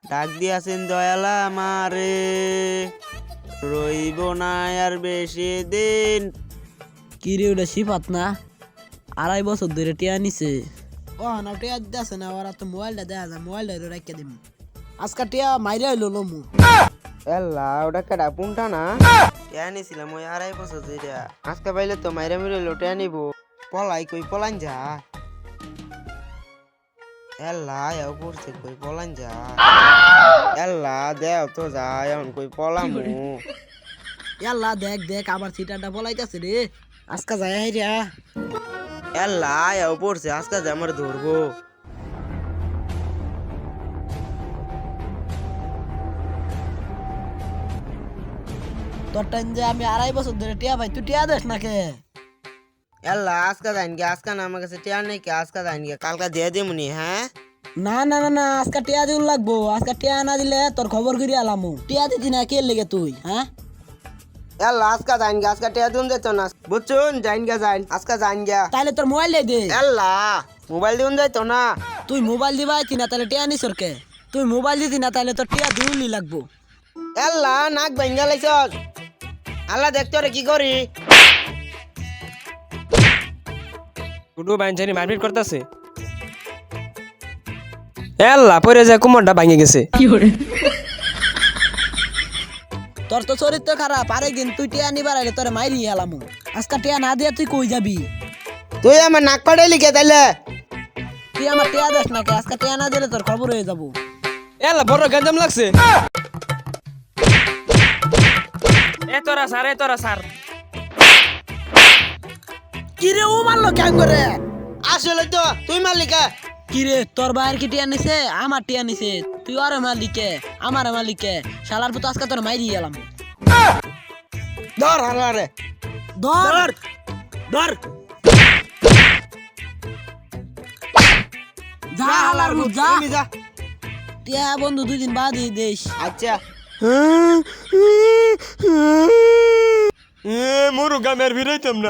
ডাক দিয়াছেন দয়ালা আমারে, রইব না আর বেশি দিন। কি রে ওটা সিফাত না? 2.5 বছর ধরে টিয়া নিছে। ও না টিয়া দিতেছে না, ওরা তো মোবাইলটা দেখা যায়, মোবাইলটা রেখে দিম। আজকে টিয়া মাইরে হইলো লমু। এল্লা ওটা কেডা পুনটা না? টিয়া নিছিলাম ওই 2.5 বছর ধরে। আজকে পাইলে তো মাইরা মিলে টিয়া নিব। পলাই কই পলান যা। এল্লা এও পড়ছে কই পলান যা। এল্লা দেও তো যা, এখন কই পলামু। ইয়াল্লা দেখ দেখ আবার সিটারটা বলাইতাছে রে। আজকে যায় হাইরা। এল্লা এও পড়ছে, আজকে যে আমার ধরবো। তোর টাইম যে আমি 2.5 বছর ধরে টিয়া ভাই, তুই টিয়া দেস না কে? এল্লা আজকে যাইন গে, আজকে না আমার কাছে টিয়া নেই কে, আজকে যাইন গে, কালকে দিয়ে দিমুনি। হ্যাঁ না না না না, আজকে টিয়া দিন লাগবো। আজকে টিয়া না দিলে তোর খবর করি আলামু। টিয়া দিতি না কে লেগে তুই? হ্যাঁ এল্লা আজকে যাইন গে, আজকে টিয়া দিন যেত না বুঝছুন। যাইন গে যাইন, আজকে যাইন গে। তাইলে তোর মোবাইল দে। এল্লা মোবাইল দিন যাইতো না। তুই মোবাইল দিবাই না তাহলে টিয়া নিসর কে? তুই মোবাইল দিতি না তাহলে তোর টিয়া দিউলি লাগবো। এল্লা নাক ভাঙ্গা লাইছ। আল্লাহ দেখতো রে কি করি। গুডু বাইনজানি মারপিট করতেছে। এল্লা পরে যায় কোমরটা ভাঙে গেছে। তোর তো চরিত্র খারাপ। আরেকদিন তুই টিয়া নিবার আইলে তোরে মাইরি আলামু। আজকে টিয়া না দিয়া তুই কই যাবি? তুই আমার নাক পাড়ে লিখে তাইলে। তুই আমার টিয়া দেস না কে? আজকে টিয়া না দিলে তোর খবর হয়ে যাবো। এল্লা বড় গঞ্জাম লাগছে। এ তোরা সার কিরে ও মারলো কেন করে? আসলে তো তুই মালিকা। কিরে তোর ভাইয়ের কি টিয়া নিছে? আমার টিয়া নিছে। তুই আরে মালিকে, আমার মালিকে। শালার পুতো আজকে তোর মাইরি গেলাম। ধর হালা রে, ধর ধর। যা হালার পুত যা। তুমি যা। টিয়া বন্ধু 2 দিন বাদই দেশ। আচ্ছা মুরু গামের ভিড়াইতাম না।